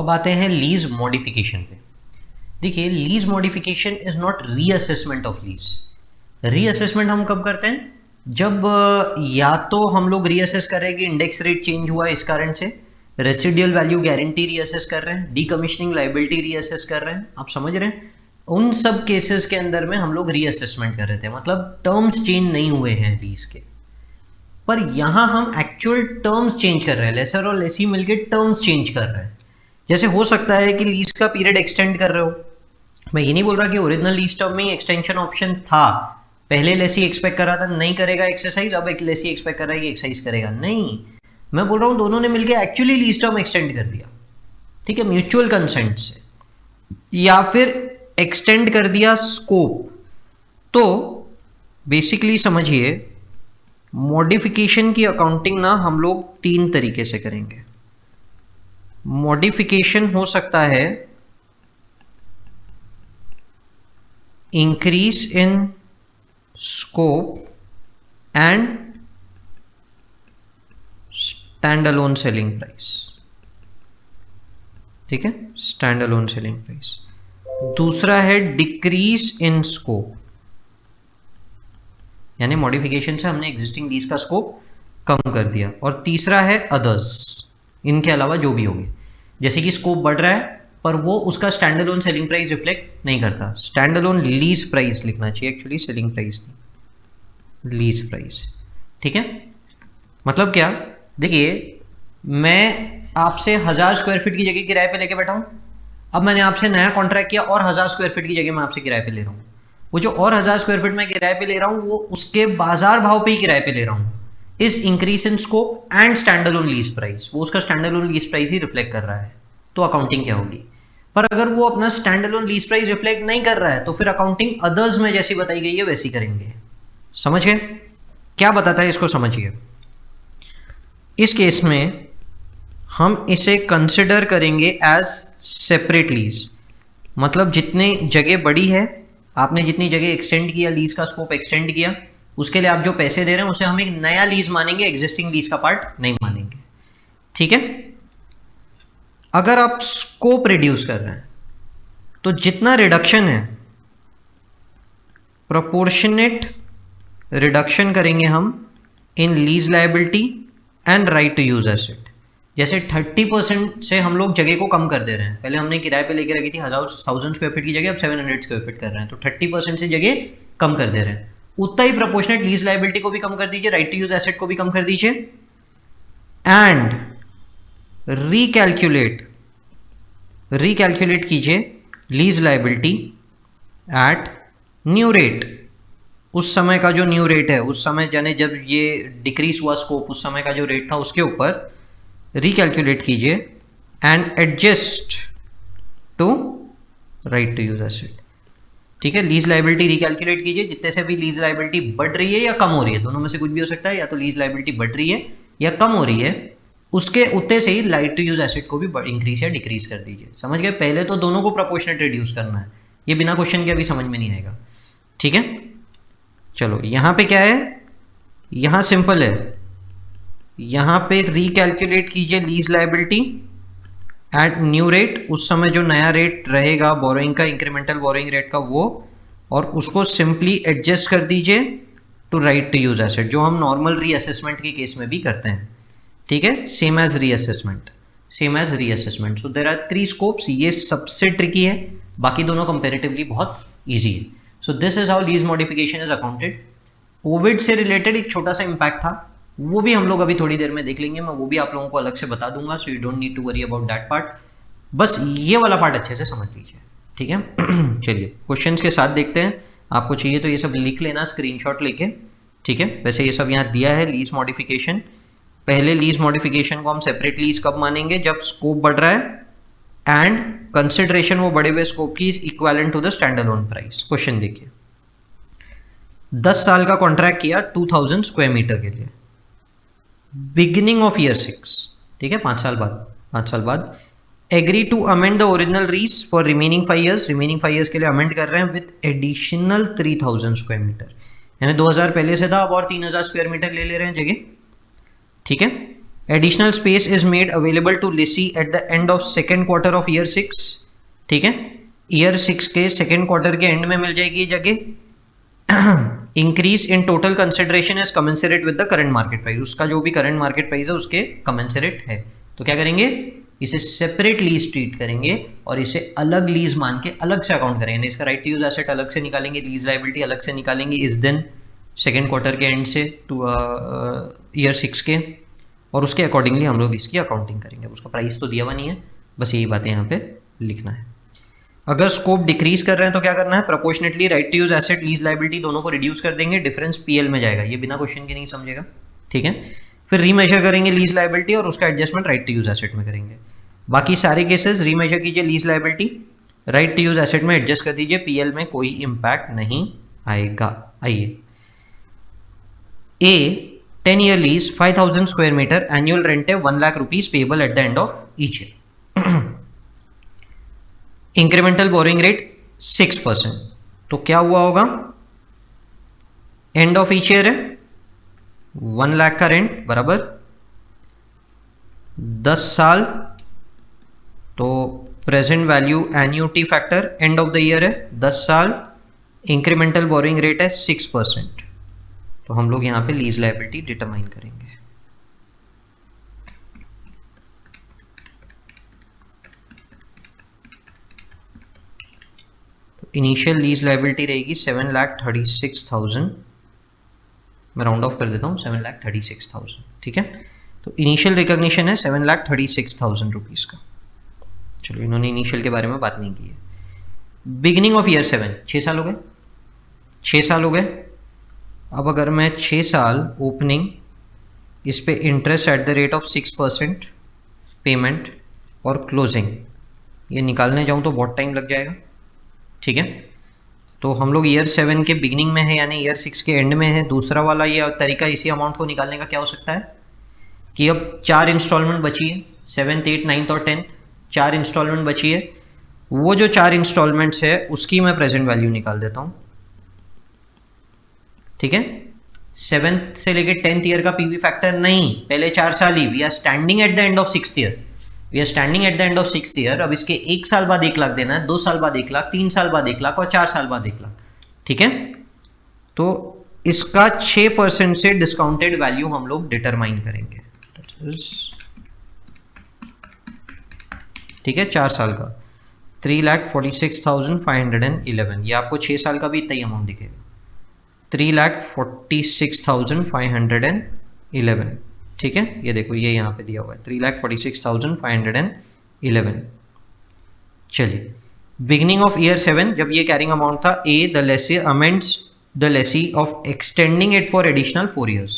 अब आते हैं लीज मॉडिफिकेशन पे। देखिए, lease modification is not reassessment of lease. Reassessment हम कब करते हैं? जब या तो हम लोग रीअसेस कर रहे हैं कि इंडेक्स रेट चेंज हुआ इस कारण से, रेसिडुअल वैल्यू गारंटी रीअसेस कर रहे हैं, डीकमीशनिंग लायबिलिटी रीअसेस कर रहे हैं, आप समझ रहे हैं? उन सब केसेस के अंदर में हम लोग रीअसेसमेंट कर रहे थे, मतलब टर्म्स चेंज नहीं हुए हैं लीज के। पर यहां हम एक्चुअल टर्म्स चेंज कर रहे हैं, लेसर और लेसी मिलके टर्म्स चेंज कर रहे हैं। जैसे हो सकता है कि लीज का पीरियड एक्सटेंड कर रहे हो, मैं ये नहीं बोल रहा कि ओरिजिनल लीज टर्म में एक्सटेंशन ऑप्शन था, पहले लेसी एक्सपेक्ट कर रहा था नहीं करेगा एक्सरसाइज, अब एक लेसी एक्सपेक्ट कर रहा है कि एक्सरसाइज करेगा, नहीं, मैं बोल रहा हूं दोनों ने मिलकर एक्चुअली लीज टर्म एक्सटेंड कर दिया, ठीक है, म्यूचुअल कंसेंट से, या फिर एक्सटेंड कर दिया स्कोप। तो बेसिकली समझिए, मॉडिफिकेशन की अकाउंटिंग ना हम लोग 3 तरीके से करेंगे। मॉडिफिकेशन हो सकता है increase in scope and stand alone selling price, ठीक है, स्टैंड अलोन सेलिंग प्राइस। दूसरा है डिक्रीज इन स्कोप, यानी मॉडिफिकेशन से हमने एग्जिस्टिंग लीज का स्कोप कम कर दिया। और तीसरा है अदर्स, इनके अलावा जो भी होंगे, जैसे कि स्कोप बढ़ रहा है पर वो उसका stand alone selling price reflect नहीं करता, स्टैंड अलोन लीज प्राइस लिखना चाहिए एक्चुअली, सेलिंग प्राइस नहीं, लीज प्राइस, ठीक है। मतलब क्या, देखिए, मैं आपसे 1000 स्क्वायर फीट की जगह किराए पे लेके बैठा हूं, अब मैंने आपसे नया कॉन्ट्रैक्ट किया और 1000 स्क्वायर फीट की जगह मैं आपसे किराए पे ले रहा हूं। वो जो और 1000 स्क्वायर फीट में किराए पे ले रहा हूं, वो उसके बाजार भाव पे ही किराए पे ले रहा हूं, इस increase in scope and stand alone lease price, वो उसका स्टैंड अलोन लीज प्राइस ही रिफ्लेक्ट कर रहा है, तो अकाउंटिंग क्या होगी। पर अगर वो अपना stand alone lease price reflect नहीं कर रहा है, तो फिर अकाउंटिंग अदर्स में जैसी बताई गई है वैसी करेंगे। समझ गए क्या बताता है, इसको समझिए। इस केस में हम इसे कंसिडर करेंगे एज सेपरेट लीज, मतलब जितनी जगह बड़ी है, आपने जितनी जगह एक्सटेंड किया, लीज का स्कोप एक्सटेंड किया, उसके लिए आप जो पैसे दे रहे हैं उसे हम एक नया लीज मानेंगे, एग्जिस्टिंग लीज का पार्ट नहीं मानेंगे, ठीक है। अगर आप स्कोप रिड्यूस कर रहे हैं तो जितना रिडक्शन है, प्रोपोर्शनेट रिडक्शन करेंगे हम in lease liability and right to use asset. जैसे 30% से हम लोग जगह को कम कर दे रहे हैं, पहले हमने किराए पे लेके रखी थी 1000 स्क्वायर फीट की जगह, अब 700 स्क्वायर फीट कर रहे हैं, तो 30% से जगह कम कर दे रहे हैं। उतना ही प्रोपोर्शनेट लीज लायबिलिटी को भी कम कर दीजिए, राइट टू यूज एसेट को भी कम कर दीजिए, एंड रिकैलकुलेट कीजिए lease liability at new rate. उस समय का जो न्यू रेट है, उस समय यानी जब ये डिक्रीज हुआ स्कोप, उस समय का जो रेट था उसके ऊपर रिकैलकुलेट कीजिए and adjust to right to use asset, ठीक है। लीज लायबिलिटी रिकैलकुलेट कीजिए, जितने से भी लीज लायबिलिटी बढ़ रही है या कम हो रही है, दोनों में से कुछ भी हो सकता है, या तो लीज लायबिलिटी बढ़ रही है या कम हो रही है, उसके उतने से ही राइट टू यूज एसेट को भी इंक्रीज या डिक्रीज कर दीजिए। समझ गए, पहले तो दोनों को प्रोपोर्शनेट रिड्यूस करना है, ये बिना क्वेश्चन के अभी समझ में नहीं आएगा, ठीक है। चलो यहां पे क्या है, यहां सिंपल है, यहां पे रिकैलकुलेट कीजिए lease liability at new rate, उस समय जो नया रेट रहेगा बोरोइंग का, इंक्रीमेंटल बोरोइंग रेट का, वो, और उसको सिंपली एडजस्ट कर दीजिए to right to use asset, जो हम नॉर्मल रीअसेसमेंट के केस में भी करते हैं, ठीक है, same as reassessment, same as reassessment. So there are 3 scopes, ये सबसे ट्रिकी है, बाकी दोनों कंपेरेटिवली बहुत ईजी है। So this is how lease modification is accounted. Covid से रिलेटेड एक छोटा सा इंपैक्ट था, वो भी हम लोग अभी थोड़ी देर में देख लेंगे, मैं वो भी आप लोगों को अलग से बता दूंगा, so you don't need to worry about that part, बस ये वाला पार्ट अच्छे से समझ लीजिए, ठीक है। चलिए क्वेश्चंस के साथ देखते हैं, आपको चाहिए तो ये सब लिख लेना स्क्रीनशॉट लेके, ठीक है। वैसे ये सब यहाँ दिया है, लीज मॉडिफिकेशन, पहले लीज मॉडिफिकेशन को हम सेपरेट लीज कब मानेंगे, जब स्कोप बढ़ रहा है एंड कंसिडरेशन वो बढ़े हुए स्कोप की is equivalent to the stand alone price. Question देखिए, 10 साल का कॉन्ट्रैक्ट किया 2000 स्क्वायर मीटर के लिए, बिगिनिंग ऑफ ईयर 6, ठीक है, 5 साल बाद agree to amend the original lease for remaining 5 years, remaining 5 years के लिए अमेंड कर रहे हैं विद एडिशनल 3000 स्क्वायर मीटर, यानी 2000 पहले से था, अब और 3000 स्क्वायर मीटर ले रहे हैं जगह, ठीक है। Additional space is made available to lessee at the end of second quarter of year 6, ठीक है, ईयर 6 के सेकेंड क्वार्टर के एंड में मिल जाएगी ये जगह। Increase in total consideration is commensurate with the current market price, उसका जो भी करंट मार्केट प्राइस है उसके कमेंसरेट है। तो क्या करेंगे, इसे सेपरेट लीज ट्रीट करेंगे और इसे अलग लीज मान के अलग से अकाउंट करेंगे। इसका राइट टू यूज एसेट अलग से निकालेंगे, लीज लायबिलिटी अलग से निकालेंगे इस दिन सेकेंड क्वार्टर के एंड से टू ईयर 6 के, और उसके अकॉर्डिंगली हम लोग इसकी अकाउंटिंग करेंगे। उसका प्राइस तो दिया हुआ नहीं है, बस यही बातें यहाँ पे लिखना है। अगर स्कोप डिक्रीज कर रहे हैं तो क्या करना है, proportionately right to use asset lease liability दोनों को रिड्यूस कर देंगे, डिफरेंस पीएल में जाएगा, ये बिना क्वेश्चन के नहीं समझेगा, ठीक है। फिर रीमेजर करेंगे लीज लायबिलिटी और उसका adjustment right to use asset में करेंगे। बाकी सारे केसेस रीमेजर कीजिए lease liability, right to use asset में एडजस्ट कर दीजिए, पीएल में कोई इंपैक्ट नहीं आएगा। आइए, ए 10 year lease 5000 square meter, annual rent है 1 lakh rupees payable at the end of each year। Incremental borrowing rate 6%, तो क्या हुआ होगा, एंड ऑफ ईच ईयर है 1 लाख का रेंट बराबर 10 साल, तो present value annuity factor end of the year है 10 साल, इंक्रीमेंटल बोरिंग रेट है 6%, तो हम लोग यहां पे लीज लायबिलिटी डिटरमाइन करेंगे। इनिशियल लीज लायबिलिटी रहेगी 7,36,000, मैं राउंड ऑफ कर देता हूँ 7,36,000, ठीक है। तो इनिशियल रिकॉग्निशन है 7,36,000 रुपीज़ का। चलो, इन्होंने इनिशियल के बारे में बात नहीं की है। बिगिनिंग ऑफ ईयर 7, 6 साल हो गए, 6 साल हो गए। अब अगर मैं 6 साल ओपनिंग इस पे interest at the rate of 6% payment और क्लोजिंग ये निकालने जाऊँ तो बहुत टाइम लग जाएगा, ठीक है। तो हम लोग ईयर 7 के बिगिनिंग में है यानी ईयर 6 के एंड में है। दूसरा वाला ये तरीका इसी अमाउंट को निकालने का क्या हो सकता है कि अब 4 इंस्टॉलमेंट बची है, 7th 8th 9th और 10th 4 इंस्टॉलमेंट बची है। वो जो 4 इंस्टॉलमेंट्स है उसकी मैं प्रेजेंट वैल्यू निकाल देता हूँ, ठीक है। 7th से लेके 10th ईयर का पीवी फैक्टर नहीं, पहले 4 साल ही। We are standing at the end of 6th year, we are standing at the end of 6th year. अब इसके 1 साल बाद 1 लाख देना है, 2 साल बाद 1 लाख, 3 साल बाद 1 लाख और 4 साल बाद 1 लाख, ठीक है। तो इसका 6% से डिस्काउंटेड वैल्यू हम लोग डिटरमाइन करेंगे, ठीक है। 4 साल का 3,46,511, ये आपको 6 साल का भी इतना ही अमाउंट दिखेगा, 3,46,511, ठीक है। ये देखो ये यहाँ पे दिया हुआ है 3,46,511। चलिए, बिगिनिंग ऑफ ईयर 7 जब ये कैरिंग अमाउंट था, a the lessee amends the lessee of extending it for additional 4 years।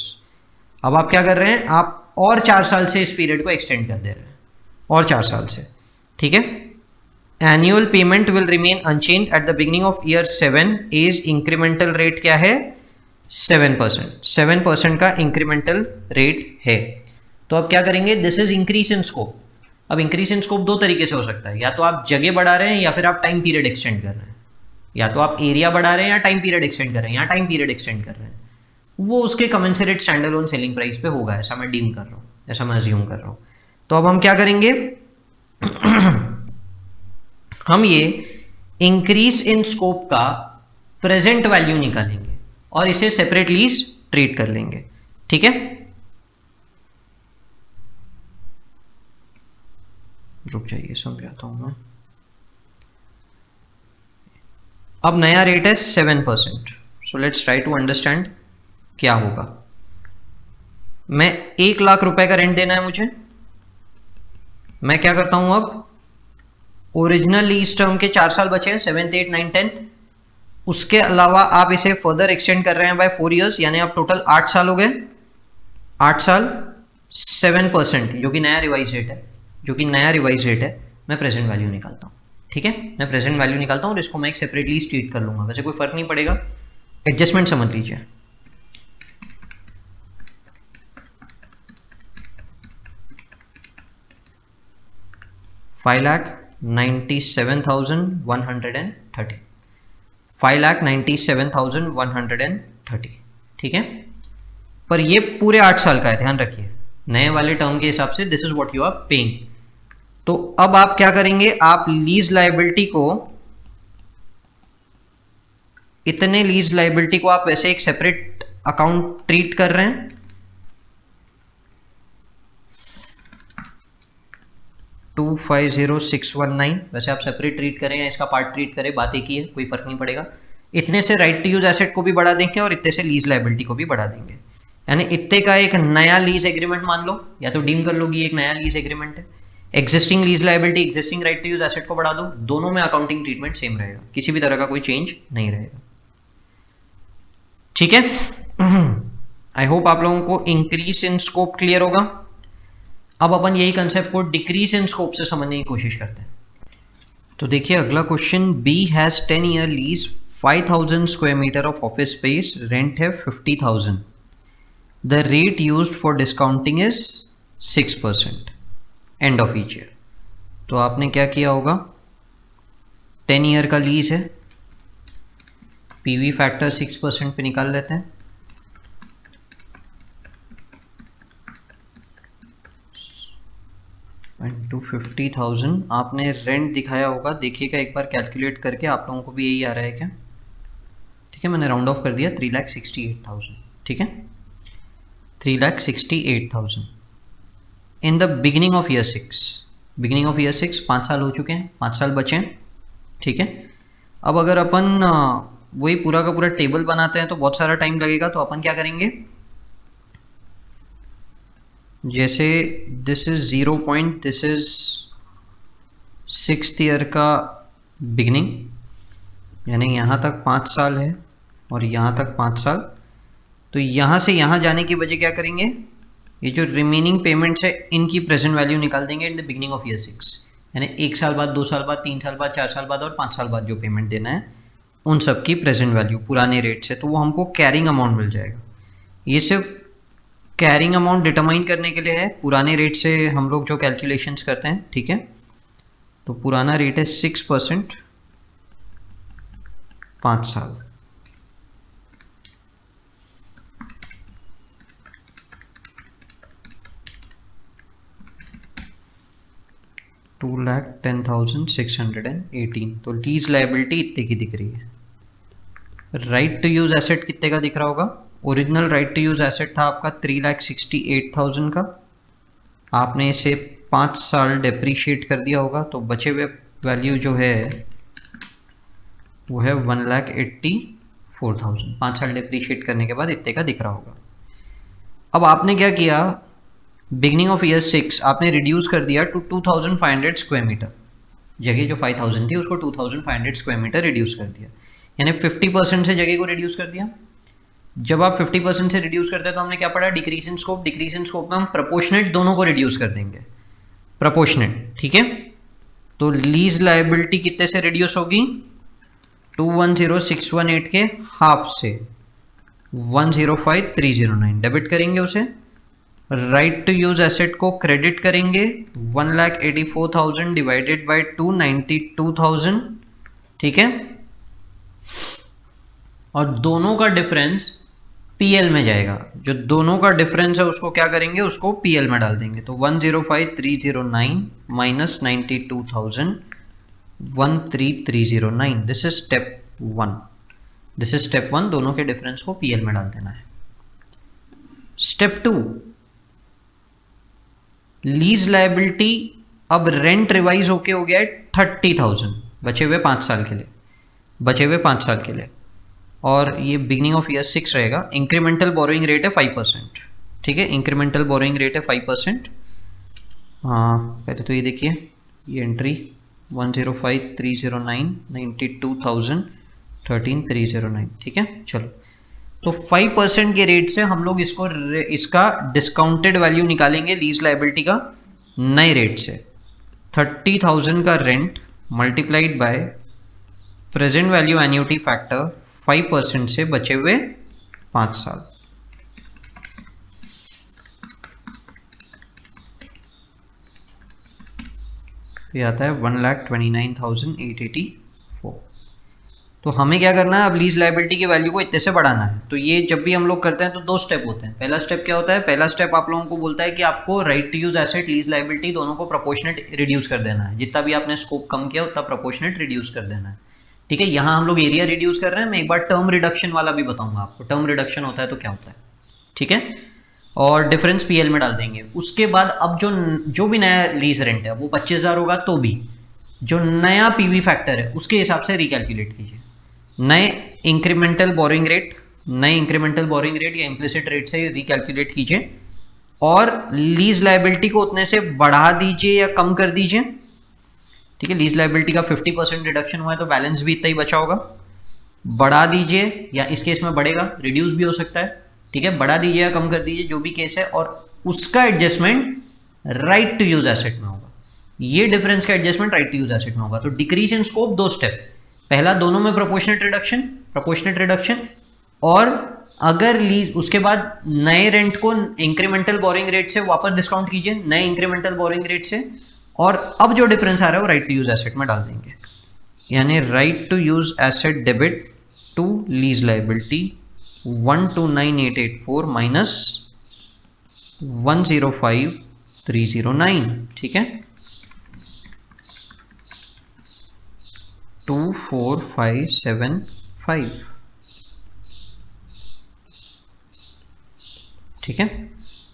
अब आप क्या कर रहे हैं, आप और 4 साल से इस पीरियड को एक्सटेंड कर दे रहे हैं, और 4 साल से, ठीक है। Annual payment will remain unchanged at the beginning of year 7 is incremental rate क्या है 7%, 7% का इंक्रीमेंटल रेट है। तो अब क्या करेंगे, this is increase in scope. अब इंक्रीज इन स्कोप 2 तरीके से हो सकता है, या तो आप जगह बढ़ा रहे हैं या फिर आप टाइम पीरियड एक्सटेंड कर रहे हैं, या तो आप एरिया बढ़ा रहे हैं या टाइम पीरियड एक्सटेंड कर रहे हैं, या टाइम पीरियड एक्सटेंड कर रहे हैं। वो उसके commensurate standard alone selling price पे होगा, ऐसा मैं डीम कर रहा हूँ, ऐसा मैं अज्यूम कर रहा हूँ। तो अब हम क्या करेंगे हम ये इंक्रीज इन स्कोप का प्रेजेंट वैल्यू निकालेंगे और इसे सेपरेट लीज ट्रीट कर लेंगे, ठीक है। रुक जाइए, समझाता हूं मैं। अब नया रेट है 7%। So let's try to understand क्या होगा। मैं 1 लाख रुपए का रेंट देना है मुझे। मैं क्या करता हूं, अब ओरिजिनल लीज टर्म के 4 साल बचे हैं, 7th 8th 9th 10th। उसके अलावा आप इसे फर्दर एक्सटेंड कर रहे हैं बाय 4 years, यानी अब टोटल 8 साल हो गए। 8 साल 7% जो कि नया रिवाइज रेट है, जो कि नया रिवाइज रेट है, मैं प्रेजेंट वैल्यू निकालता हूँ, ठीक है। मैं प्रेजेंट वैल्यू निकालता हूँ और इसको मैं एक सेपरेटली ट्रीट कर लूंगा, वैसे कोई फर्क नहीं पड़ेगा, एडजस्टमेंट समझ लीजिए। $5,97,130, 5,97,130, ठीक है। पर ये पूरे 8 साल का है, ध्यान रखिए, नए वाले टर्म के हिसाब से this is what you are paying. तो अब आप क्या करेंगे, आप लीज लायबिलिटी को, इतने लीज लायबिलिटी को आप वैसे एक सेपरेट अकाउंट ट्रीट कर रहे हैं, 250619, वैसे आप सेपरेट ट्रीट करें या इसका पार्ट ट्रीट करें, बात एक ही है, कोई फर्क नहीं पड़ेगा। इतने से राइट टू यूज एसेट को भी बढ़ा देंगे और इतने से लीज लायबिलिटी को भी बढ़ा देंगे, यानी इतने का एक नया लीज एग्रीमेंट मान लो, या तो डीम कर लो कि एक नया लीज एग्रीमेंट है। Existing lease liability, existing right to use asset को बढ़ा दो, दोनों में अकाउंटिंग ट्रीटमेंट सेम रहेगा, किसी भी तरह का कोई चेंज नहीं रहेगा। ठीक है, आई होप आप लोगों को इंक्रीज इन स्कोप क्लियर होगा। अब अपन यही कंसेप्ट को डिक्रीज इन स्कोप से समझने की कोशिश करते हैं। तो देखिए अगला question, B has 10 year lease 5000 square metre of office space, rent है 50,000, the rate used for discounting is 6% end of each year. तो आपने क्या किया होगा, 10 ईयर का लीज है, पीवी फैक्टर 6% पे निकाल लेते हैं, इंटू 50,000। आपने रेंट दिखाया होगा, देखिएगा एक बार कैलकुलेट करके, आप लोगों को भी यही आ रहा है क्या? ठीक है, मैंने राउंड ऑफ कर दिया 3,68,000। ठीक है, 3,68,000 in the beginning of year 6। Beginning of year 6, 5 साल हो चुके हैं, 5 साल बचे हैं। ठीक है, अब अगर अपन वही पूरा का पूरा टेबल बनाते हैं तो बहुत सारा टाइम लगेगा, तो अपन क्या करेंगे, जैसे this is 0 point, this is 6th year का बिगनिंग, यानी यहाँ तक 5 साल है और यहाँ तक 5 साल। तो यहाँ से यहाँ जाने की वजह क्या करेंगे, ये जो रिमेनिंग पेमेंट्स है इनकी प्रेजेंट वैल्यू निकाल देंगे in the beginning of year 6, यानी 1 साल बाद, 2 साल बाद, 3 साल बाद, 4 साल बाद और 5 साल बाद जो पेमेंट देना है उन सब की प्रेजेंट वैल्यू पुराने रेट से, तो वो हमको कैरिंग अमाउंट मिल जाएगा। ये सिर्फ कैरिंग अमाउंट डिटरमाइन करने के लिए है, पुराने रेट से हम लोग जो कैलकुलेशंस करते हैं। ठीक है, तो पुराना रेट है 6%, 5 साल। $2,10,618, तो लीज लायबिलिटी इतने की दिख रही है। राइट टू यूज एसेट कितने का दिख रहा होगा, original right to use asset था आपका 3,68,000 का, आपने इसे 5 साल डेप्रीशिएट कर दिया होगा, तो बचे हुए वैल्यू जो है वो है 1,84,000, 5 साल डेप्रीशिएट करने के बाद इतने का दिख रहा होगा। अब आपने क्या किया, बिगनिंग ऑफ ईयर 6 आपने रिड्यूस कर दिया टू 2,500 स्क्वायर मीटर, जगह जो 5,000 थी उसको 2,500 स्क्वायर मीटर रिड्यूस कर दिया, यानी 50% से जगह को रिड्यूस कर दिया। जब आप 50% से रिड्यूस करते हैं तो हमने क्या पढ़ा, decrease in scope. Decrease in scope में हम प्रोपोर्शनेट दोनों को रिड्यूस कर देंगे, प्रोपोर्शनेट। ठीक है, तो लीज लायबिलिटी कितने से रिड्यूस होगी, 210,618 के हाफ से 105,309 डेबिट करेंगे उसे। राइट टू यूज एसेट को क्रेडिट करेंगे, 1,84,000 डिवाइडेड बाई 292,000। ठीक है, और दोनों का डिफरेंस पीएल में जाएगा, जो दोनों का डिफरेंस है उसको क्या करेंगे, उसको पीएल में डाल देंगे। तो 105,309 minus 92,000, 13,309, this is step 1। This is step 1, दोनों के डिफरेंस को पीएल में डाल देना है। स्टेप 2, लीज लायबिलिटी अब रेंट रिवाइज होके हो गया है 30,000, बचे हुए 5 साल के लिए, बचे हुए 5 साल के लिए, और ये बिगनिंग ऑफ ईयर 6 रहेगा। इंक्रीमेंटल बोरोइंग रेट है 5%। ठीक है, इंक्रीमेंटल बोरोइंग रेट है 5%। हाँ, पहले तो ये देखिए, ये एंट्री 105,309, 92,000, 13,309। ठीक है, चलो, तो 5% के रेट से हम लोग इसका डिस्काउंटेड वैल्यू निकालेंगे लीज लायबिलिटी का नए रेट से। 30,000 का rent multiplied by present value annuity factor 5% से बचे हुए 5 साल। ये आता है 1,29,884। तो हमें क्या करना है, अब लीज लाइबिलिटी की वैल्यू को इतने से बढ़ाना है। तो ये जब भी हम लोग करते हैं तो दो स्टेप होते हैं। पहला स्टेप क्या होता है, पहला स्टेप आप लोगों को बोलता है कि आपको right to use asset, lease liability दोनों को प्रोपोर्शनेट रिड्यूस कर देना है। जितना भी आपने स्कोप कम किया उतना प्रोपोर्शनेट रिड्यूस कर देना है। ठीक है, यहाँ हम लोग एरिया रिड्यूस कर रहे हैं। मैं एक बार टर्म रिडक्शन वाला भी बताऊंगा आपको, टर्म रिडक्शन होता है तो क्या होता है। ठीक है, और डिफरेंस पीएल में डाल देंगे। उसके बाद अब जो भी नया लीज रेंट है वो 25,000 होगा, तो भी जो नया पीवी फैक्टर है उसके हिसाब से रिकैलकुलेट कीजिए। नए इंक्रीमेंटल बोरिंग रेट, नए इंक्रीमेंटल बोरिंग रेट या इम्प्लिसिट रेट से रिकैलकुलेट कीजिए, और लीज लाइबिलिटी को उतने से बढ़ा दीजिए या कम कर दीजिए। ठीक है, लीज लाइबिलिटी का 50% रिडक्शन हुआ है तो बैलेंस भी इतना ही बचा होगा। बढ़ा दीजिए, या इस केस में बढ़ेगा, रिड्यूस भी हो सकता है। ठीक है, बढ़ा दीजिए या कम कर दीजिए, जो भी केस है, और उसका adjustment right to use asset में होगा। ये डिफरेंस का adjustment right to use asset में होगा। तो डिक्रीज इन स्कोप दो स्टेप, पहला दोनों में प्रोपोर्शनेट रिडक्शन, और अगर लीज उसके बाद नए रेंट को इंक्रीमेंटल बोरिंग रेट से वापस डिस्काउंट कीजिए, नए इंक्रीमेंटल बोरिंग रेट से, और अब जो डिफरेंस आ रहा है वो राइट टू यूज एसेट में डाल देंगे। यानी right to use asset debit to lease liability 129,884 minus 105,309। ठीक है, 24,575। ठीक है,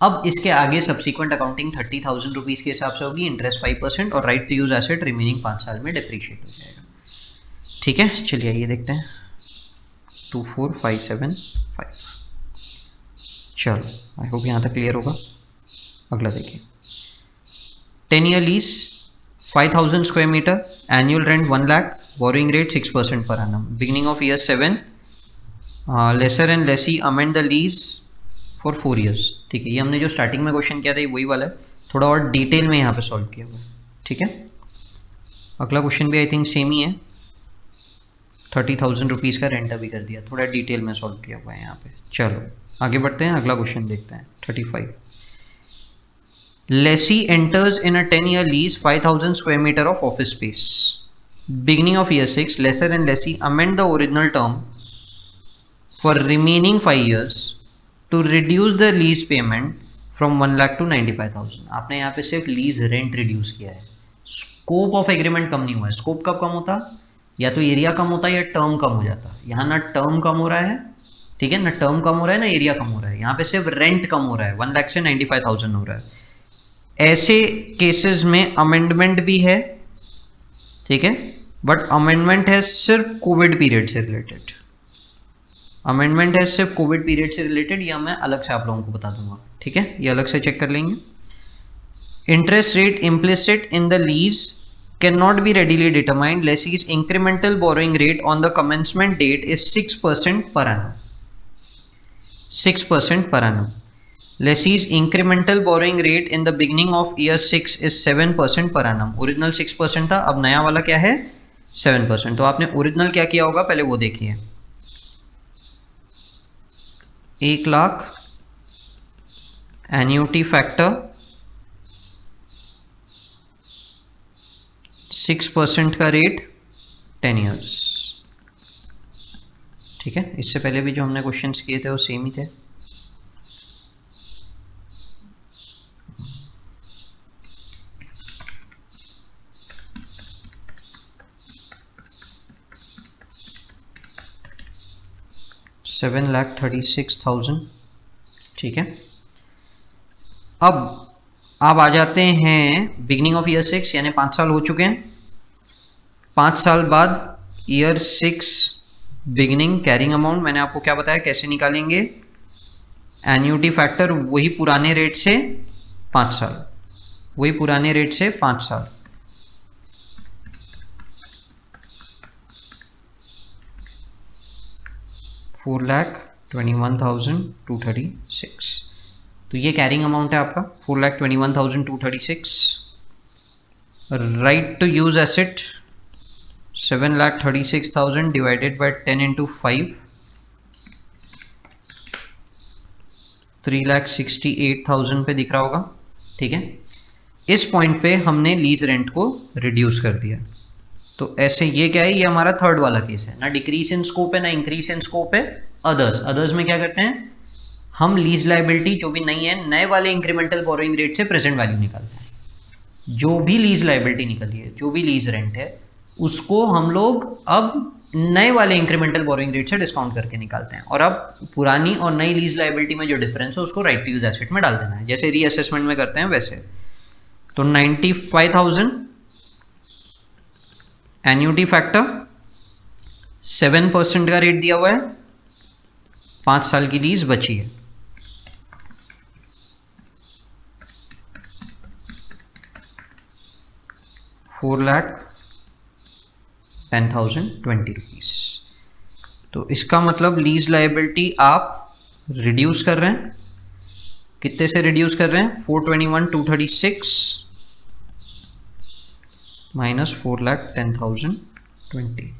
अब इसके आगे सब्सिक्वेंट अकाउंटिंग 30,000 रुपीज़ के हिसाब से होगी, इंटरेस्ट 5%, और right to use asset remaining 5 साल में डिप्रीशिएट हो जाएगा। ठीक है, चलिए ये देखते हैं 24,575। चलो, आई होप यहाँ तक क्लियर होगा। अगला देखिए, 10 year lease 5,000 square metre, annual rent 1 lakh, borrowing rate 6% पर annum, beginning of year 7, lessor and lessee amend the lease for 4 years. ठीक है, ये हमने जो स्टार्टिंग में क्वेश्चन किया था ये वही वाला है, थोड़ा और डिटेल में यहाँ पे सॉल्व किया हुआ है। ठीक है, अगला क्वेश्चन भी आई थिंक सेम ही है, 30,000 रुपीज़ का रेंट अभी कर दिया, थोड़ा डिटेल में सॉल्व किया हुआ है यहाँ पे। चलो आगे बढ़ते हैं, अगला क्वेश्चन देखते हैं 35। Lessee enters in a 10 year lease 5,000 square metre of office space, beginning of year 6, lessor and lessee amend the original term for remaining 5 years to reduce the lease payment from 1 lakh to 95,000। आपने यहाँ पे सिर्फ lease rent reduce किया है, scope of agreement कम नहीं हुआ है। Scope कब कम होता, या तो एरिया कम होता है या टर्म कम हो जाता। यहाँ ना टर्म कम हो रहा है, ठीक है, ना टर्म कम हो रहा है ना एरिया कम हो रहा है, यहाँ पे सिर्फ रेंट कम हो रहा है, 1 लाख से 95,000 हो रहा है। ऐसे केसेस में अमेंडमेंट भी है, ठीक है, बट अमेंडमेंट है सिर्फ कोविड पीरियड से रिलेटेड। अमेंडमेंट है सिर्फ कोविड पीरियड से रिलेटेड, या मैं अलग से आप लोगों को बता दूंगा। ठीक है, ये अलग से चेक कर लेंगे। Interest rate implicit in the lease can not be readily determined, lessee's incremental borrowing rate on the commencement date is 6% पर annum, 6% per annum. Lessee's incremental borrowing rate in the beginning of year 6 is 7% per annum. Original 6% था, अब नया वाला क्या है 7%। तो आपने original क्या किया होगा पहले वो देखिए, 1 लाख एन्यूटी फैक्टर 6% का रेट 10 ईयर्स। ठीक है, इससे पहले भी जो हमने क्वेश्चंस किए थे वो सेम ही थे। $7,36,000। ठीक है, अब आप आ जाते हैं बिगिनिंग ऑफ ईयर 6, यानी 5 साल हो चुके हैं। 5 साल बाद ईयर 6 बिगिनिंग कैरिंग अमाउंट, मैंने आपको क्या बताया कैसे निकालेंगे, एन्यूटी फैक्टर वही पुराने रेट से 5 साल, वही पुराने रेट से 5 साल। $4,21,236। तो ये कैरिंग अमाउंट है आपका 4,21,236। Right to use asset 7,36,000 divided by 10 into 5, 3,68,000 पे दिख रहा होगा। ठीक है, इस पॉइंट पे हमने लीज रेंट को रिड्यूस कर दिया। तो ऐसे ये क्या है, ये हमारा थर्ड वाला केस है, ना डिक्रीज इन स्कोप है ना इंक्रीज इन स्कोप है। अदर्स, अदर्स में क्या करते हैं हम लीज लाइबिलिटी जो भी नहीं है नए वाले इंक्रीमेंटल बोरोइंग रेट से प्रेजेंट वैल्यू निकालते हैं। जो भी लीज लाइबिलिटी निकली है, जो भी लीज रेंट है, उसको हम लोग अब नए वाले इंक्रीमेंटल बोरोइंग रेट से डिस्काउंट करके निकालते हैं, और अब पुरानी और नई लीज लाइबिलिटी में जो डिफरेंस है उसको राइट टू यूज एसेट में डाल देना है, जैसे रीअसेसमेंट में करते हैं वैसे। तो 95,000 एन्युटी फैक्टर, 7% का रेट दिया हुआ है, 5 साल की लीज बची है। ₹4,10,020। तो इसका मतलब लीज लाइबिलिटी आप रिड्यूस कर रहे हैं, कितने से रिड्यूस कर रहे हैं, 421,236 माइनस 4,10,020।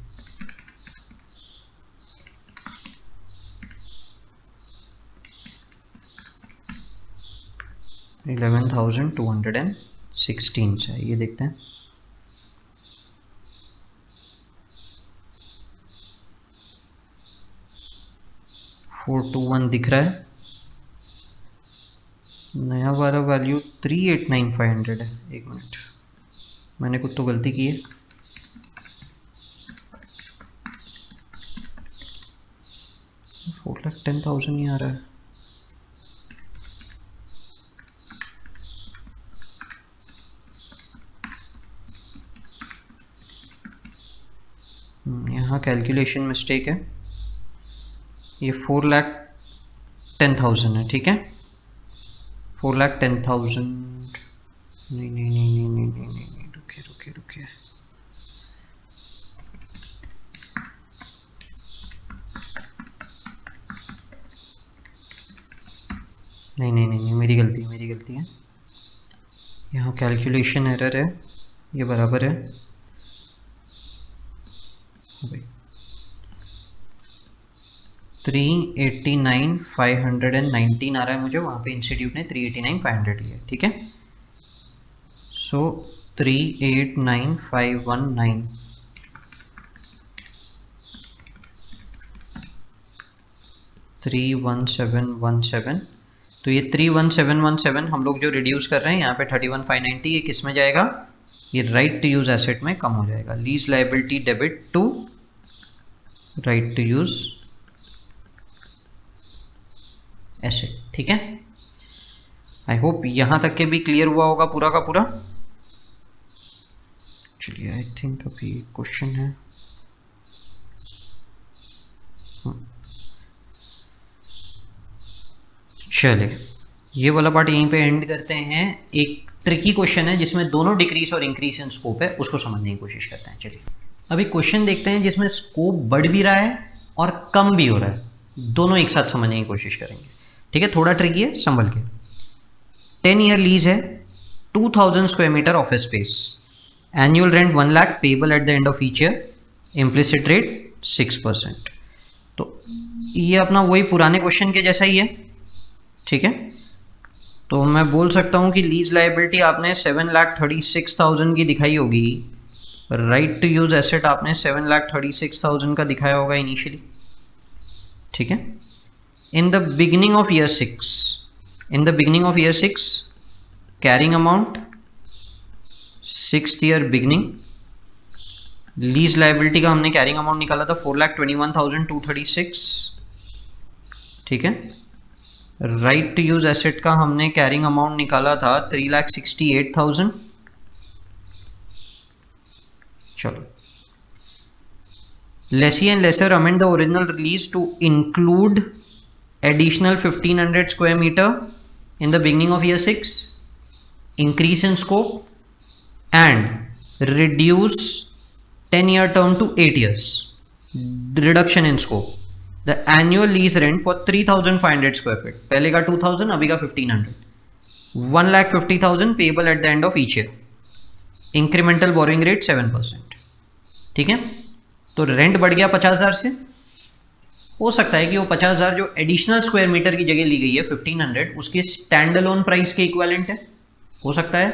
$11,216 से ये देखते हैं। $421 दिख रहा है, नया वाला वैल्यू 389,500 है। एक मिनट, मैंने कुछ तो गलती की है। $4,10,000 नहीं आ रहा है। यहाँ कैलकुलेशन मिस्टेक है, ये 4,10,000 है, ठीक है। 4,10,000 नहीं नहीं नहीं नहीं नहीं नहीं नहीं नहीं, रुकिए रुकिए रुकिए, नहीं नहीं नहीं नहीं, मेरी गलती है, मेरी गलती है। यहाँ कैलकुलेशन एरर है, ये बराबर है भाई 389,519 आ रहा है मुझे, वहाँ पे इंस्टीट्यूट ने 389,500 लिया, ठीक है। सो 389,519 31717, तो ये 31717 हम लोग जो रिड्यूस कर रहे हैं यहाँ पे 31,590, ये किस में जाएगा, ये राइट टू यूज एसेट में कम हो जाएगा। Lease liability debit to right to use asset, ठीक है। आई होप यहां तक के भी क्लियर हुआ होगा पूरा का पूरा। चलिए, आई थिंक अभी क्वेश्चन है। चलिए, ये वाला पार्ट यहीं पे एंड करते हैं। एक ट्रिकी क्वेश्चन है जिसमें दोनों डिक्रीज और इंक्रीज इन स्कोप है, उसको समझने की कोशिश करते हैं। चलिए अभी क्वेश्चन देखते हैं जिसमें स्कोप बढ़ भी रहा है और कम भी हो रहा है, दोनों एक साथ समझने की कोशिश करेंगे, ठीक है। थोड़ा ट्रिकी है, संभल के। 10 ईयर लीज है, 2000 square metre office space, annual rent 1 lakh, payable at the end of each year, implicit rate 6%। तो ये अपना वही पुराने क्वेश्चन के जैसा ही है, ठीक है। तो मैं बोल सकता हूँ कि लीज लाइबिलिटी आपने 7,36,000 की दिखाई होगी, राइट टू यूज एसेट आपने 7,36,000 का दिखाया होगा इनिशियली, ठीक है। In the beginning of year 6, in the beginning of year 6 carrying amount 6th year beginning, lease liability का हमने कैरिंग अमाउंट निकाला था 4,21,236, ठीक है। राइट टू यूज एसेट का हमने कैरिंग अमाउंट निकाला था 3,68,000। चलो, lessee and lessor amend the original release to include additional 1,500 square metre in the beginning of year 6, increase in scope and reduce 10-year term to 8 years, reduction in scope. The annual lease rent for 3,500 square feet, पहले का 2,000, अभी का 1,500, 1,50,000 payable at the end of each year, incremental borrowing rate 7%, ठीक है। तो rent बढ़ गया 50,000 से, हो सकता है कि वो 50,000 जो एडिशनल स्क्वायर मीटर की जगह ली गई है 1,500, उसकी स्टैंड अलोन प्राइस के इक्विवेलेंट है, हो सकता है।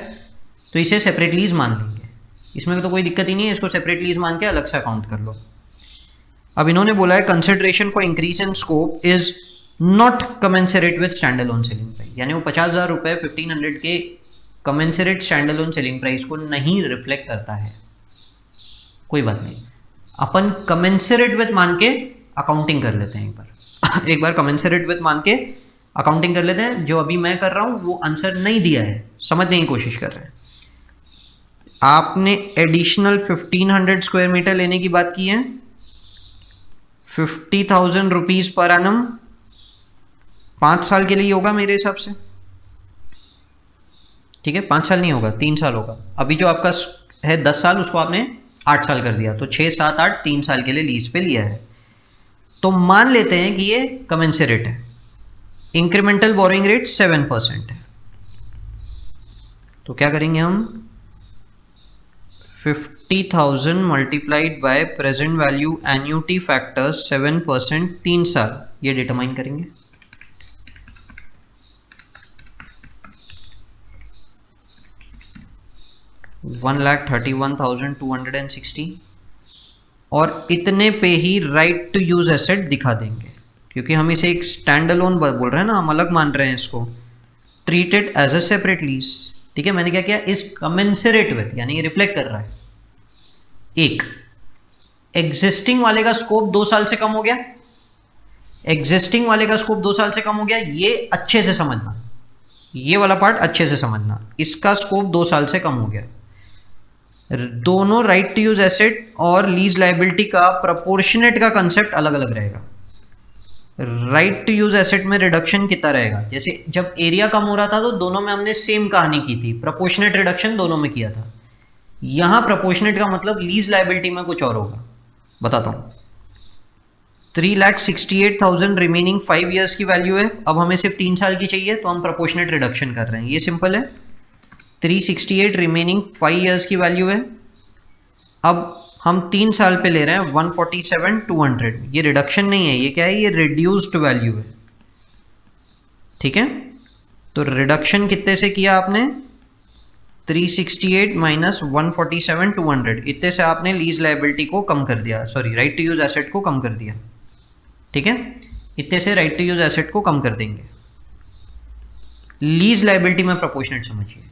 तो इसे सेपरेट लीज मान लेंगे, इसमें तो कोई दिक्कत ही नहीं है, इसको सेपरेट लीज मान के अलग से अकाउंट कर लो। अब इन्होंने बोला है consideration for increase in scope is not commensurate with stand alone selling price, यानी वो 50,000 रुपये 1500 के commensurate stand alone selling price को नहीं रिफ्लेक्ट करता है। कोई बात नहीं, अपन कमेंसरेट विद मान के अकाउंटिंग कर लेते हैं एक बार कमेंसरेट विद मान के अकाउंटिंग कर लेते हैं। जो अभी मैं कर रहा हूं वो आंसर नहीं दिया है, समझने की कोशिश कर रहे हैं। आपने एडिशनल 1500 स्क्वायर मीटर लेने की बात की है, 50,000 रुपीज पर एनम 5 साल के लिए होगा मेरे हिसाब से, ठीक है। 5 साल नहीं होगा, 3 साल होगा। अभी जो आपका है 10 साल, उसको आपने 8 साल कर दिया, तो 6, 7, 8 3 साल के लिए लीज पे लिया है। तो मान लेते हैं कि ये कमेंसरेट है। इंक्रीमेंटल बोरोइंग रेट 7% है, तो क्या करेंगे हम, 50,000 multiplied by present value annuity factor 7%, 3 साल, ये डिटरमाइन करेंगे। $1,31,260 और इतने पे ही राइट टू यूज एसेट दिखा देंगे, क्योंकि हम इसे एक स्टैंड अलोन बोल रहे हैं ना, हम अलग मान रहे हैं इसको। Treat it as a separate lease, ठीक है। मैंने क्या किया, इस कमेंसरेट विद, यानी ये रिफ्लेक्ट कर रहा है। एक एग्जिस्टिंग वाले का स्कोप 2 साल से कम हो गया, एग्जिस्टिंग वाले का स्कोप 2 साल से कम हो गया, ये अच्छे से समझना, ये वाला पार्ट अच्छे से समझना। इसका स्कोप 2 साल से कम हो गया। दोनों राइट टू यूज एसेट और लीज लायबिलिटी का प्रोपोर्शनेट का कंसेप्ट अलग अलग रहेगा। राइट टू यूज एसेट में रिडक्शन कितना रहेगा, जैसे जब एरिया कम हो रहा था तो दोनों में हमने सेम कहानी की थी, प्रोपोर्शनेट रिडक्शन दोनों में किया था। यहां प्रोपोर्शनेट का मतलब लीज लायबिलिटी में कुछ और होगा, बताता हूं। 3,68,000 रिमेनिंग 5 ईयर्स की वैल्यू है, अब हमें सिर्फ 3 साल की चाहिए, तो हम प्रोपोर्शनेट रिडक्शन कर रहे हैं, ये सिंपल है। 368 रिमेनिंग 5 ईयर्स की वैल्यू है, अब हम 3 साल पे ले रहे हैं 147,200, ये रिडक्शन नहीं है, ये क्या है, ये रिड्यूस्ड वैल्यू है, ठीक है। तो रिडक्शन कितने से किया आपने, 368 माइनस 147,200, इतने से आपने लीज लायबिलिटी को कम कर दिया, sorry right to use asset को कम कर दिया, ठीक है। इतने से राइट टू यूज एसेट को कम कर देंगे। लीज लायबिलिटी में प्रोपोर्शनेट समझिए,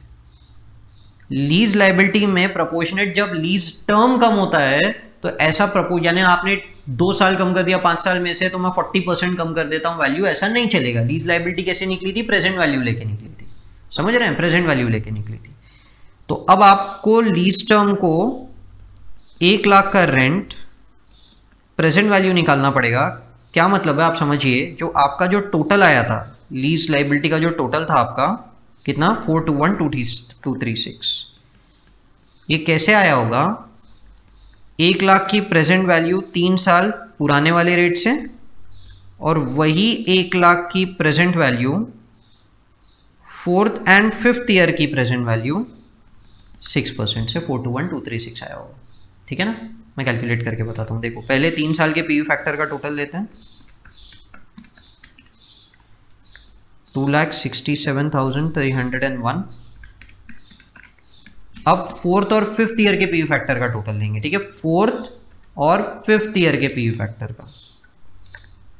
लीज लायबिलिटी में प्रोपोर्शनेट जब लीज टर्म कम होता है तो ऐसा प्रपोज, यानी आपने 2 साल कम कर दिया 5 साल में से, तो मैं 40% कम कर देता हूं वैल्यू, ऐसा नहीं चलेगा। लीज लायबिलिटी कैसे निकली थी, प्रेजेंट वैल्यू लेके निकली थी, समझ रहे हैं, प्रेजेंट वैल्यू लेके निकली थी। तो अब आपको लीज टर्म को 1 लाख का रेंट प्रेजेंट वैल्यू निकालना पड़ेगा। क्या मतलब है आप समझिए, जो आपका जो टोटल आया था लीज लायबिलिटी का, जो टोटल था आपका कितना, 421,236, ये कैसे आया होगा, 1 लाख की प्रेजेंट वैल्यू 3 साल पुराने वाले रेट से, और वही 1 लाख की present value 4th and 5th year की प्रेजेंट वैल्यू 6% से 421,236 आया होगा, ठीक है ना। मैं कैलकुलेट करके बताता हूँ, देखो पहले 3 साल के पीवी फैक्टर का टोटल लेते हैं, 2,67,301। अब 4th और 5th ईयर के पीवी फैक्टर का टोटल लेंगे, ठीक है, 4th और 5th ईयर के पीवी फैक्टर का,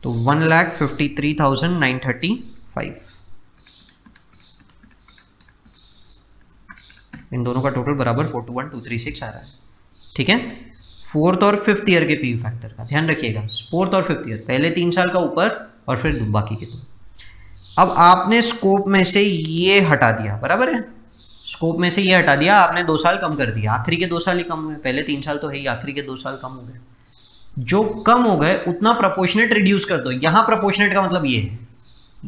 तो 1,53,935, इन दोनों का टोटल बराबर 421,236 आ रहा है, ठीक है। 4th और 5th ईयर के पीवी फैक्टर का ध्यान रखिएगा, 4th और 5th ईयर, पहले 3 साल का ऊपर और फिर बाकी के 2। अब आपने स्कोप में से ये हटा दिया, बराबर है, स्कोप में से ये हटा दिया, आपने 2 साल कम कर दिया, आखिरी के 2 साल ही कम हुए, पहले 3 साल तो है ही, आखिरी के 2 साल कम हो गए। जो कम हो गए उतना प्रोपोर्शनेट रिड्यूस कर दो। यहां प्रोपोर्शनेट का मतलब ये है,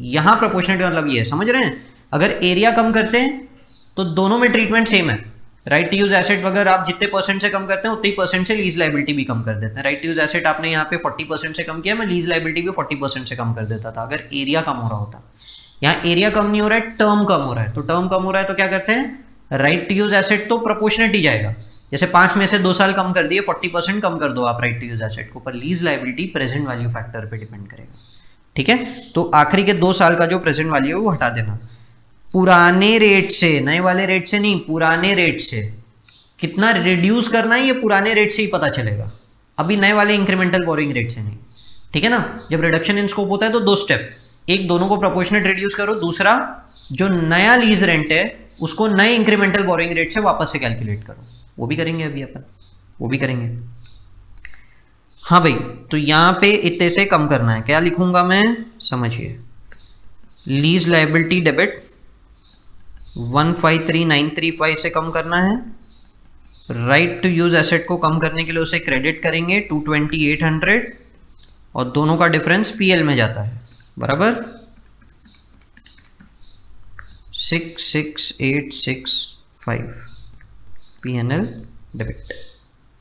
यहां प्रोपोर्शनेट का मतलब ये है, समझ रहे हैं। अगर एरिया कम करते हैं तो दोनों में ट्रीटमेंट सेम है। राइट टू यूज एसेट वगैरह आप जितने % से कम करते हैं उतने ही % से लीज लायबिलिटी भी कम कर देते हैं। राइट टू यूज एसेट आपने यहाँ पे 40% से कम किया, मैं लीज लायबिलिटी भी 40% से कम कर देता था अगर एरिया कम हो रहा होता। यहाँ एरिया कम नहीं हो रहा है, टर्म कम हो रहा है, तो टर्म कम हो रहा है तो क्या करते हैं, राइट टू यूज एसेट तो प्रोपोर्शनेट ही जाएगा। जैसे 5 में से 2 साल कम कर दिए, 40% कम कर दो आप राइट टू यूज एसेट को, पर lease liability present value factor पे डिपेंड करेगा, ठीक है। तो आखिरी के 2 साल का जो प्रेजेंट वैल्यू है वो हटा देना, पुराने रेट से, नए वाले रेट से नहीं, पुराने रेट से कितना रिड्यूस करना है ये पुराने रेट से ही पता चलेगा, अभी नए वाले इंक्रीमेंटल बोरिंग रेट से नहीं, ठीक है ना। जब रिडक्शन इन स्कोप होता है तो दो स्टेप, एक दोनों को प्रोपोर्शनेट रिड्यूस करो, दूसरा जो नया लीज रेंट है उसको नए इंक्रीमेंटल बोरिंग रेट से वापस से कैलकुलेट करो, वो भी करेंगे अभी अपन, वो भी करेंगे। हाँ भाई, तो यहां पे इतने से कम करना है, क्या लिखूंगा मैं, समझिए, लीज लायबिलिटी डेबिट 153935 से कम करना है, राइट टू यूज एसेट को कम करने के लिए उसे क्रेडिट करेंगे 22800 और दोनों का डिफरेंस पीएल में जाता है, बराबर 66865 PNL debit.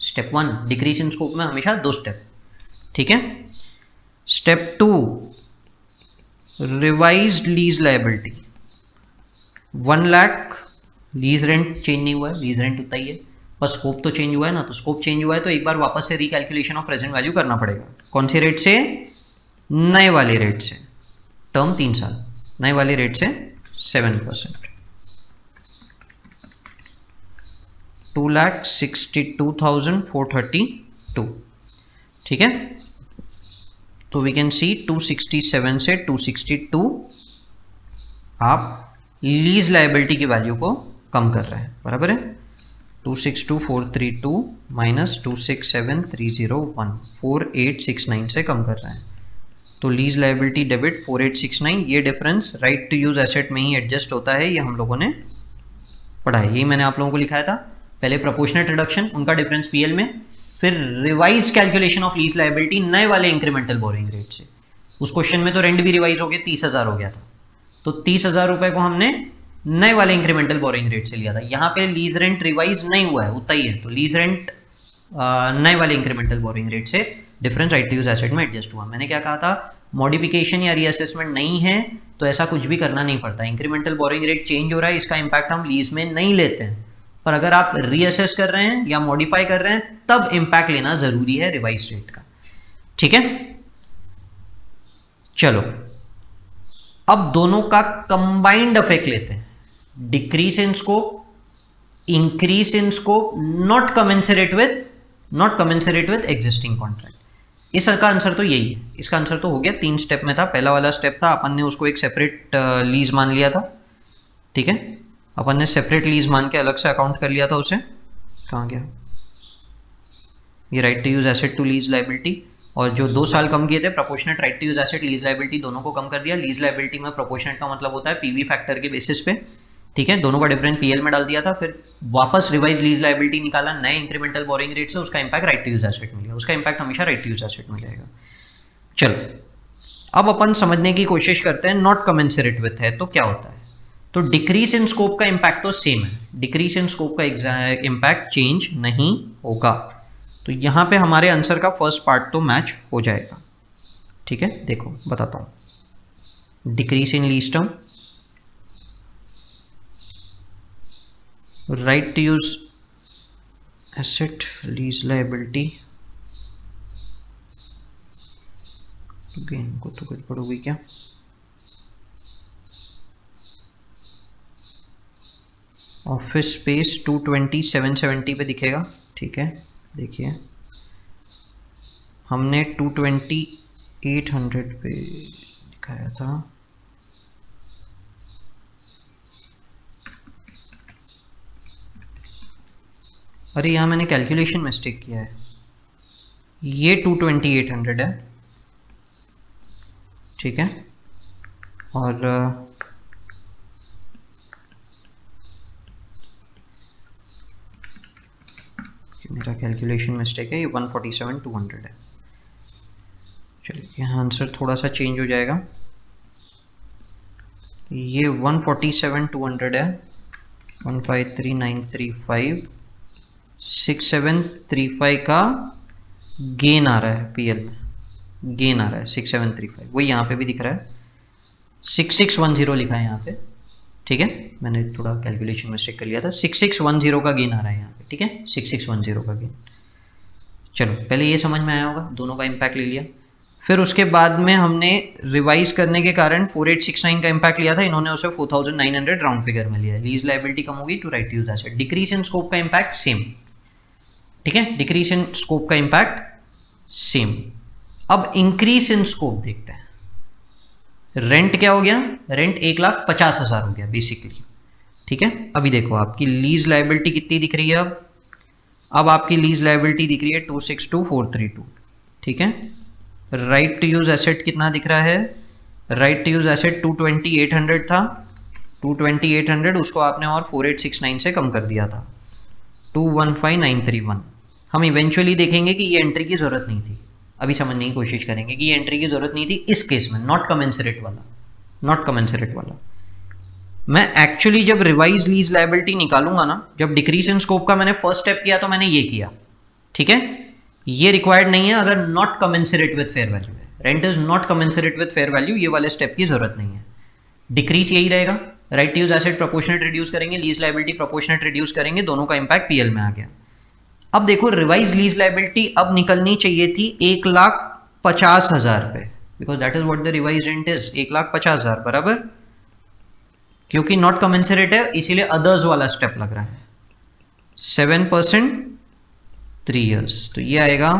Step 1 decrease in scope में हमेशा दो स्टेप, ठीक है। Step 2 revised lease liability 1 lakh, lease rent change नहीं हुआ है, लीज रेंट उतना ही है, पर स्कोप तो चेंज हुआ है ना, तो स्कोप चेंज हुआ है तो एक बार वापस से रिकैलकुलेशन ऑफ प्रेजेंट वैल्यू करना पड़ेगा। कौन से रेट से, नए वाले रेट से, टर्म 3 साल, नए वाले रेट से 7%, 2,62,432, ठीक है। तो वी कैन सी 267 से 262 आप लीज लायबिलिटी की वैल्यू को कम कर रहे हैं, बराबर है। 262,432 माइनस 267,301 4869 से कम कर रहे हैं, तो लीज लायबिलिटी डेबिट 4869, ये difference right to use asset में ही एडजस्ट होता है, ये हम लोगों ने पढ़ा है, यही मैंने आप लोगों को लिखाया था। पहले प्रोपोर्शनेट रिडक्शन, उनका डिफरेंस पीएल में, फिर revise calculation of lease liability नए वाले इंक्रीमेंटल बोरिंग रेट से। उस क्वेश्चन में तो रेंट भी रिवाइज हो गया, 30,000 हो गया था, तो 30,000 रुपए को हमने नए वाले इंक्रीमेंटल बोरिंग रेट से लिया था। यहाँ पे लीज रेंट रिवाइज नहीं हुआ है, उतना ही है, तो लीज रेंट नए वाले इंक्रीमेंटल बोरिंग रेट से difference right to use asset में एडजस्ट हुआ। मैंने क्या कहा था, मॉडिफिकेशन या रीअसेसमेंट नहीं है तो ऐसा कुछ भी करना नहीं पड़ता, इंक्रीमेंटल बोरिंग रेट चेंज हो रहा है, इसका इंपैक्ट हम लीज में नहीं लेते हैं, पर अगर आप रीअसेस कर रहे हैं या मॉडिफाई कर रहे हैं तब इंपैक्ट लेना जरूरी है रिवाइज रेट का, ठीक है। चलो अब दोनों का कंबाइंड इफेक्ट लेते हैं, decrease in scope, increase in scope, not commensurate with existing contract. इसका आंसर तो यही है, इसका आंसर तो हो गया, 3 स्टेप में था। पहला वाला स्टेप था अपन ने उसको एक सेपरेट लीज मान लिया था, ठीक है, अपन ने सेपरेट लीज मान के अलग से अकाउंट कर लिया था उसे, कहाँ गया ये, right to use asset to lease liability, और जो 2 साल कम किए थे proportionate right to use asset lease liability दोनों को कम कर दिया। लीज लायबिलिटी में प्रोपोर्शनेट का मतलब होता है पीवी फैक्टर के बेसिस पे, ठीक है, दोनों का डिफरेंस पीएल में डाल दिया था, फिर वापस रिवाइज लीज लायबिलिटी निकाला नए इंक्रीमेंटल बोरिंग रेट से, उसका impact right to use asset में लिया, उसका इंपैक्ट हमेशा राइट टू यूज एसेट में जाएगा। चलो अब अपन समझने की कोशिश करते हैं नॉट कमेंसरेट विथ है तो क्या होता है। तो डिक्रीज इन स्कोप का इंपैक्ट तो सेम है, डिक्रीज इन स्कोप का इंपैक्ट चेंज नहीं होगा, तो यहां पे हमारे आंसर का फर्स्ट पार्ट तो मैच हो जाएगा, ठीक है। देखो बताता हूं, decrease in lease term, right to use asset lease liability, gain को तो कुछ पड़ोगी क्या, ऑफिस स्पेस 220 770 पे दिखेगा, ठीक है। देखिए हमने 220 800 पे दिखाया था, अरे यहाँ मैंने कैलकुलेशन मिस्टेक किया है, ये 220 800 है, ठीक है, और मेरा कैलकुलेशन मिस्टेक है, ये 147 200 है। चलिए यहाँ आंसर थोड़ा सा चेंज हो जाएगा, ये 147 200 है, 153935 6735 का गेन आ रहा है, पीएल में गेन आ रहा है 6735, वही यहाँ पे भी दिख रहा है, 6610 लिखा है यहाँ पे, ठीक है, मैंने थोड़ा कैलकुलेशन मिस्टेक कर लिया था, 6610 का गेन आ रहा है यहाँ पे, ठीक है, 6610 का गेन। चलो पहले ये समझ में आया होगा, दोनों का इम्पैक्ट ले लिया। फिर उसके बाद में हमने रिवाइज करने के कारण 4869 का इम्पैक्ट लिया था, इन्होंने उसे 4900 राउंड फिगर में लिया। लीज लाइबिलिटी कम होगी to right use asset. Decrease in scope का इम्पैक्ट सेम, ठीक है, डिक्रीज इन स्कोप का इम्पैक्ट सेम। अब इंक्रीज इन स्कोप देखते हैं। रेंट क्या हो गया, रेंट 1,50,000 हो गया बेसिकली, ठीक है। अभी देखो आपकी लीज लाइबिलिटी कितनी दिख रही है, अब आपकी लीज लाइबिलिटी दिख रही है 262,432, ठीक है। राइट टू यूज एसेट कितना दिख रहा है, राइट टू यूज एसेट 220,800 था, 220,800 उसको आपने और 4869 से कम कर दिया था 215,931। हम इवेंचुअली देखेंगे कि ये एंट्री की जरूरत नहीं थी, अभी समझने की कोशिश करेंगे कि ये एंट्री की जरूरत नहीं थी इस केस में, नॉट कमेंसरेट वाला, नॉट कमेंसरेट वाला। मैं एक्चुअली जब रिवाइज लीज लायबिलिटी निकालूंगा ना, जब डिक्रीज इन स्कोप का मैंने फर्स्ट स्टेप किया तो मैंने ये किया, ठीक है। ये रिक्वायर्ड नहीं है अगर not commensurate with fair value है, rent is not commensurate with fair value, ये वाले स्टेप की जरूरत नहीं है। डिक्रीज यही रहेगा, right to use asset proportionate reduce करेंगे, लीज लायबिलिटी प्रोपोर्शनेट रिड्यूस करेंगे, दोनों का इंपैक्ट पीएल में आ गया। अब देखो रिवाइज लीज लायबिलिटी अब निकलनी चाहिए थी 1,50,000 पे, because that is what the revise rent is, 1,50,000 बराबर, क्योंकि नॉट कमेंसरेट है इसीलिए अदर्स वाला स्टेप लग रहा है। 7% 3 years, तो ये आएगा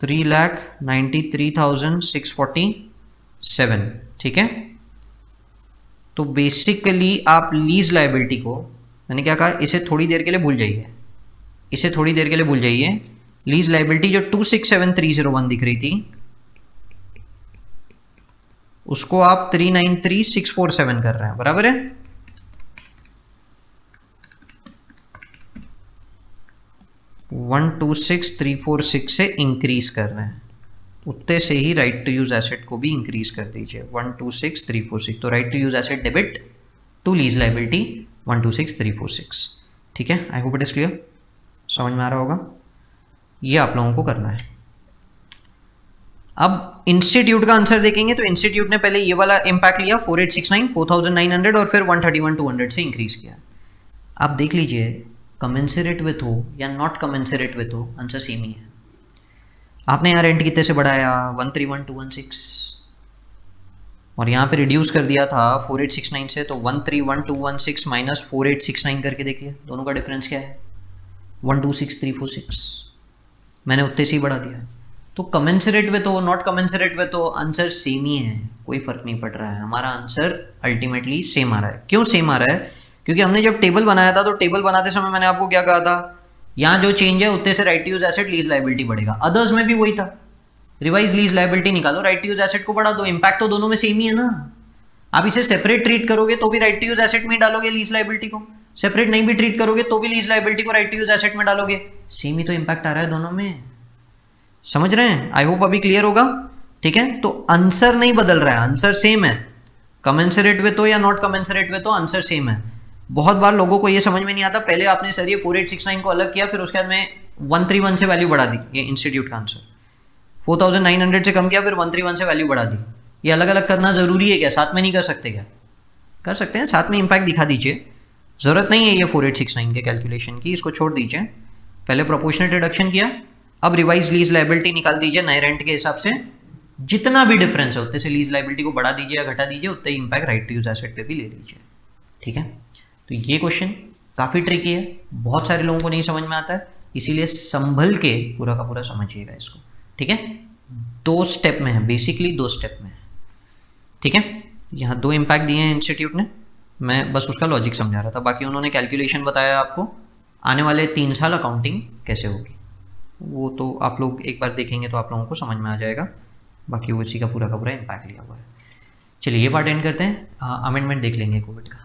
3,93,647, ठीक है। तो बेसिकली आप लीज लायबिलिटी को, मैंने क्या कहा, इसे थोड़ी देर के लिए भूल जाइए, इसे थोड़ी देर के लिए भूल जाइए। लीज लायबिलिटी जो 267,301 दिख रही थी उसको आप 393,647 कर रहे हैं, बराबर है। वन 126,346 से इंक्रीज कर रहे हैं, उतने से ही राइट टू यूज एसेट को भी इंक्रीज कर दीजिए 126,346। तो right to use asset debit to lease liability 126,346, ठीक है। I hope it is clear, समझ में आ रहा होगा। ये आप लोगों को करना है। अब इंस्टीट्यूट का आंसर देखेंगे तो इंस्टीट्यूट ने पहले ये वाला इंपैक्ट लिया 4869 4,900 और फिर 131,200 से इंक्रीज किया। आप देख लीजिए कमेंसरेट विथ हो या नॉट कमेंसरेट विथ हो, आंसर सेम ही है। आपने यहाँ रेंट कितने से बढ़ाया 131,216 और यहाँ पे रिड्यूस कर दिया था 4869 से, तो 131,216 माइनस 4869 करके देखिए दोनों का डिफरेंस क्या है, 126,346। मैंने उतने से ही बढ़ा दिया। तो कमेंसरेट विथ हो नॉट कमेंसरेट विथ हो आंसर सेम ही है, कोई फर्क नहीं पड़ रहा है। हमारा आंसर अल्टीमेटली सेम आ रहा है। क्यों सेम आ रहा है, क्योंकि हमने जब टेबल बनाया था तो टेबल बनाते समय मैंने आपको क्या कहा था, यहाँ जो चेंज है उतने से right to use asset lease liability बढ़ेगा। अदर्स में भी वही था, रिवाइज लीज लायबिलिटी निकालो, राइट टू यूज एसेट को बढ़ा दो, इंपैक्ट तो दोनों में सेम ही है ना। आप इसे सेपरेट ट्रीट करोगे तो भी राइट टू यूज एसेट में डालोगे लीज लायबिलिटी को, सेपरेट नहीं भी ट्रीट करोगे तो भी लीज लायबिलिटी को राइट टू यूज एसेट में डालोगे, सेम ही तो इंपैक्ट आ रहा है दोनों में। समझ रहे हैं, आई होप अभी क्लियर होगा, ठीक है। तो आंसर नहीं बदल रहा है, आंसर सेम है, कमेंसरेट विथ हो या नॉट कमेंसरेट विथ हो आंसर सेम है। बहुत बार लोगों को ये समझ में नहीं आता, पहले आपने सर ये 4869 को अलग किया, फिर उसके बाद में 131 से वैल्यू बढ़ा दी, ये इंस्टीट्यूट का आंसर 4,900 से कम किया फिर 131 से वैल्यू बढ़ा दी। ये अलग अलग करना जरूरी है क्या, साथ में नहीं कर सकते क्या, कर सकते हैं, साथ में इंपैक्ट दिखा दीजिए, जरूरत नहीं है ये 4869 के कैलकुलेशन की, इसको छोड़ दीजिए। पहले प्रोपोर्शनेट रिडक्शन किया, अब रिवाइज लीज लायबिलिटी निकाल दीजिए नए रेंट के हिसाब से, जितना भी डिफरेंस है उतने से लीज लायबिलिटी को बढ़ा दीजिए या घटा दीजिए, उतने ही impact right to use asset पे भी ले लीजिए, ठीक है। तो ये क्वेश्चन काफ़ी ट्रिकी है, बहुत सारे लोगों को नहीं समझ में आता है, इसीलिए संभल के पूरा का पूरा समझिएगा इसको, ठीक है। 2 स्टेप में है, बेसिकली 2 स्टेप में है, ठीक है। यहाँ 2 इम्पैक्ट दिए हैं इंस्टीट्यूट ने, मैं बस उसका लॉजिक समझा रहा था, बाकी उन्होंने कैलकुलेशन बताया आपको आने वाले 3 साल अकाउंटिंग कैसे होगी, वो तो आप लोग एक बार देखेंगे तो आप लोगों को समझ में आ जाएगा। बाकी वो इसी का पूरा इम्पैक्ट लिया हुआ है। चलिए ये पार्ट एंड करते हैं, अमेंडमेंट देख लेंगे कोविड का।